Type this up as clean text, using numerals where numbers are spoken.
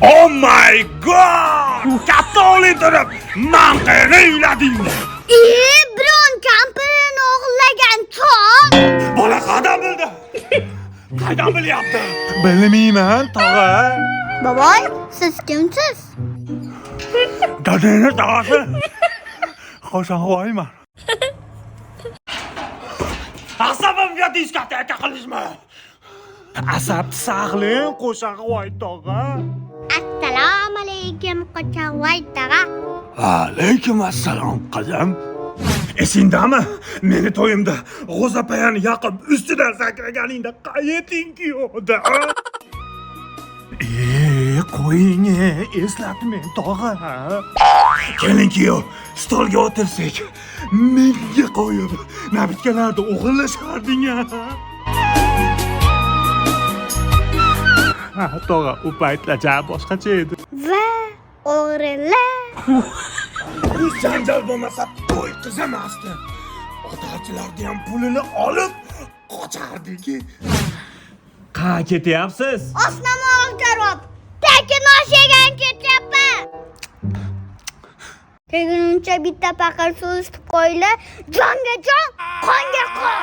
Oh my god! Katta o'g'ling turib, manqayni uyladingmi? Biron kampirini o'g'irlagan chol. Bola qaydan bildi? Qaydan bilyapti? Bilmayman, tog'a. Boboy, siz kimsiz? Dadangni tog'asi. Qo'shaqvoyman. Asabimga diskoteka qilishmi? Asab saqling, qo'shaqvoy tog'a. Assalomu alaykum qo'chavoy tog'a. Alaykum assalom qizim. Esingdami? Meni to'yimda g'o'zapayani yaqib ustidan sakraganingda qayeting yo'qdi. Qo'ying, eslatmang tog'a. Keling-ku, stolga o'tirsak, menga qo'yib, nabitkalarda o'g'irlasharding. Ha, tog'a, u paytlar boshqacha edi. Va o'g'rilar. Bu janjal bo'lmasa to'y qizamasdi. Otachilarning ham pulini olib qochardik. Qayerga ketyapsiz? Osnamol javob. Tekin osh yegan ketyapman. Teguncha bitta paqir suv isitib qo'yinglar. Jonga jon, qonga qon.